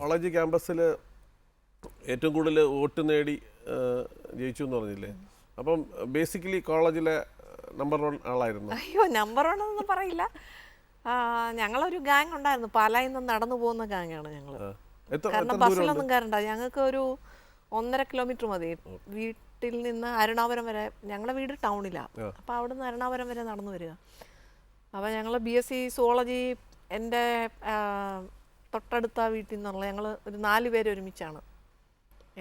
College ക്യാമ്പസിൽ ഏറ്റവും കൂടുതൽ വോട്ട് നേടി ജയിച്ചു എന്ന് പറഞ്ഞില്ലേ? അപ്പം ബേസിക്കലി കോളേജിലെ നമ്പർ 1 ആളായിരുന്നു. അയ്യോ, നമ്പർ 1 എന്നൊന്നും പറയില്ല. ഞങ്ങളൊരു ഗാങ് ഉണ്ടായിരുന്നു. പാലായിൽ നിന്ന് നടന്നു പോകുന്ന ഗാങ്ങാണ് ഞങ്ങൾ. കാരണം ബസ്സിലൊന്നും കയറണ്ട. ഞങ്ങൾക്ക് ഒരു 1.5 കിലോമീറ്റർ മതി വീട്ടിൽ നിന്ന് അരുണാപുരം വരെ. ഞങ്ങളുടെ വീട് ടൗണിലാണ്. അപ്പോൾ അവിടെ നിന്ന് അരുണാപുരം വരെ നടന്നു വരിക. അപ്പോൾ ഞങ്ങൾ BSc സുവോളജി എൻ്റെ തൊട്ടടുത്ത വീട്ടിൽ നിന്നുള്ള ഞങ്ങൾ ഒരു 4 പേര് ഒരുമിച്ചാണ്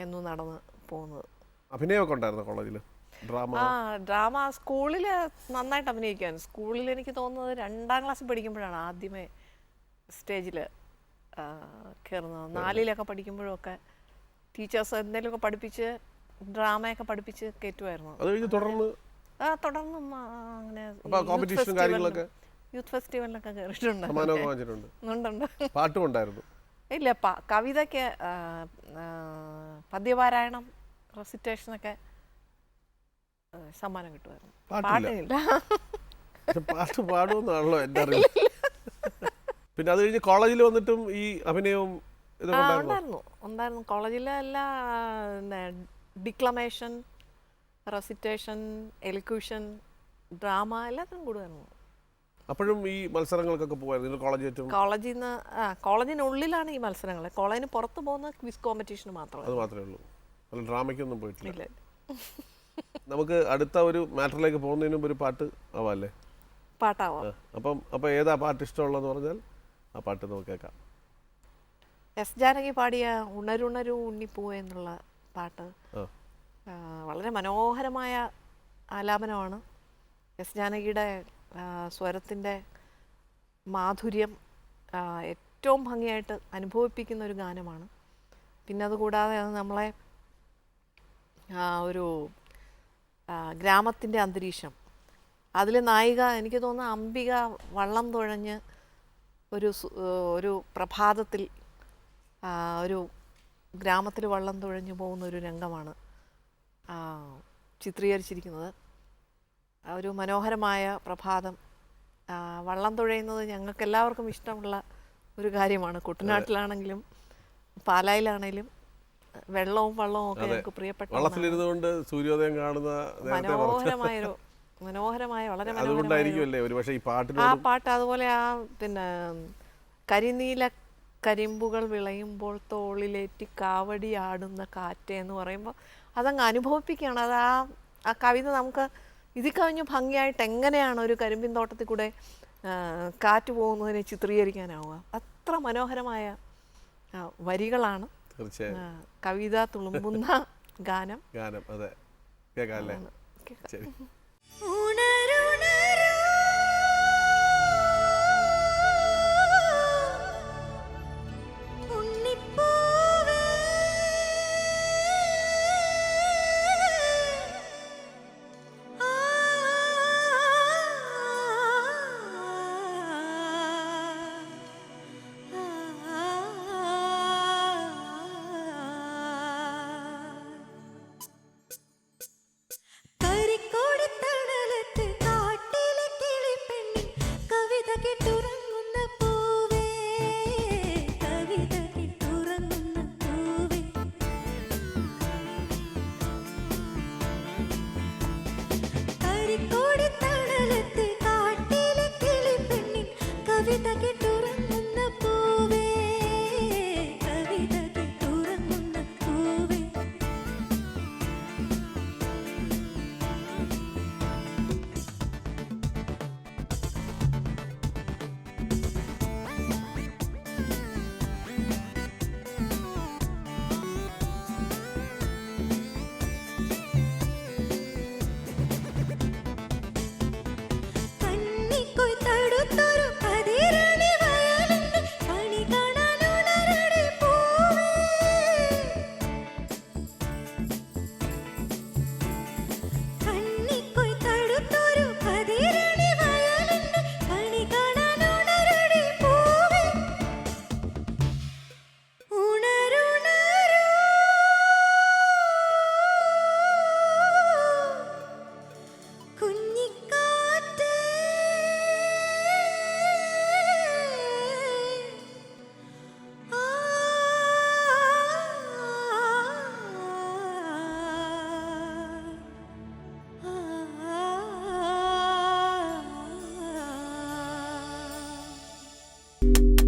എന്നും നടന്ന് പോകുന്നത്. അഭിനയമൊക്കെ ഉണ്ടായിരുന്നു കോളേജിൽ? ഡ്രാമ സ്കൂളിൽ നന്നായിട്ട് അഭിനയിക്കാൻ. സ്കൂളിൽ എനിക്ക് തോന്നുന്നത് 2ാം ക്ലാസ്സിൽ പഠിക്കുമ്പോഴാണ് ആദ്യമേ സ്റ്റേജിൽ കയറുന്നത്. 4-ലൊക്കെ പഠിക്കുമ്പോഴൊക്കെ ടീച്ചേഴ്സ് എന്തെങ്കിലുമൊക്കെ പഠിപ്പിച്ച് ഡ്രാമയൊക്കെ പഠിപ്പിച്ച് കയറ്റുമായിരുന്നു. തുടർന്നും അങ്ങനെ യൂത്ത് ഫെസ്റ്റിവലിലൊക്കെ കയറിയിട്ടുണ്ട്. ഇല്ല, കവിതയ്ക്ക് പദ്യപാരായണം, റെസിറ്റേഷനൊക്കെ സമ്മാനം കിട്ടുമായിരുന്നു. പാട്ടില്ല. പാട്ട് പാടുമെന്നാണല്ലോ എൻ്റെ അറിവ്. പിന്നെ അത് കഴിഞ്ഞ് കോളേജിൽ വന്നിട്ടും ഈ അഭിനയവും ഉണ്ടായിരുന്നു. കോളേജിലെ എല്ലാ ഡിക്ലമേഷൻ, റെസിറ്റേഷൻ, എലിക്യൂഷൻ, ഡ്രാമ എല്ലാത്തിനും കൂടുമായിരുന്നു. അപ്പോഴും ഈ മത്സരങ്ങൾക്കൊക്കെ പോകുമായിരുന്നു കോളേജിൽ നിന്ന്? കോളേജിനുള്ളിലാണ് ഈ മത്സരങ്ങൾ. കോളേജിന് പുറത്ത് പോകുന്ന ക്വിസ് കോമ്പറ്റീഷന് മാത്രമേ ഉള്ളൂ. ഡ്രാമയ്ക്കൊന്നും പോയിട്ടില്ല. നമുക്ക് അടുത്ത ഒരു മാറ്ററിലേക്ക് പോകുന്നതിന് മുമ്പ് ഒരു പാട്ട് ആവാല്ലേ? പാട്ടാവാം. അപ്പം ഏതാ പാട്ട് ഇഷ്ടമുള്ളതെന്ന് പറഞ്ഞാൽ ആ പാട്ട് നമുക്ക് കേൾക്കാം. എസ് ജാനകി പാടിയ ഉണരുണരു ഉണ്ണിപ്പൂവേ എന്നുള്ള പാട്ട് വളരെ മനോഹരമായ ആലാപനമാണ്. എസ് ജാനകിയുടെ സ്വരത്തിൻ്റെ മാധുര്യം ഏറ്റവും ഭംഗിയായിട്ട് അനുഭവിപ്പിക്കുന്ന ഒരു ഗാനമാണ്. പിന്നെ അതുകൂടാതെ അത് നമ്മളെ ഒരു ഗ്രാമത്തിൻ്റെ അന്തരീക്ഷം, അതിൽ നായിക എനിക്ക് തോന്നുന്നു അംബിക വള്ളം തുഴഞ്ഞ് ഒരു പ്രഭാതത്തിൽ ഒരു ഗ്രാമത്തിൽ വള്ളം തുഴഞ്ഞു പോകുന്ന ഒരു രംഗമാണ് ചിത്രീകരിച്ചിരിക്കുന്നത്. ഒരു മനോഹരമായ പ്രഭാതം. വള്ളം തുഴയുന്നത് ഞങ്ങൾക്ക് എല്ലാവർക്കും ഇഷ്ടമുള്ള ഒരു കാര്യമാണ്. കുട്ടനാട്ടിലാണെങ്കിലും പാലായിലാണെങ്കിലും വെള്ളവും വള്ളവും ഒക്കെ ഞങ്ങൾക്ക് പ്രിയപ്പെട്ട സൂര്യോദയം കാണുന്ന മനോഹരമായ വളരെ ആ പാട്ട്. അതുപോലെ പിന്നെ കരിനീല കരിമ്പുകൾ വിളയുമ്പോൾ തോളിലേറ്റി കാവടി ആടുന്ന കാറ്റ് എന്ന് പറയുമ്പോൾ അതങ്ങ് അനുഭവിപ്പിക്കുകയാണ്. അത് ആ കവിത നമുക്ക് ഇതിൽ കവിഞ്ഞ് ഭംഗിയായിട്ട് എങ്ങനെയാണ് ഒരു കരിമ്പിൻ തോട്ടത്തിൽ കൂടെ കാറ്റ് പോകുന്നതിനെ ചിത്രീകരിക്കാനാവുക? അത്ര മനോഹരമായ വരികളാണ്. കവിത തുളുമ്പുന്ന ഗാനം. അതെ, കേൾക്കാല്ലേ? Karikode thank you.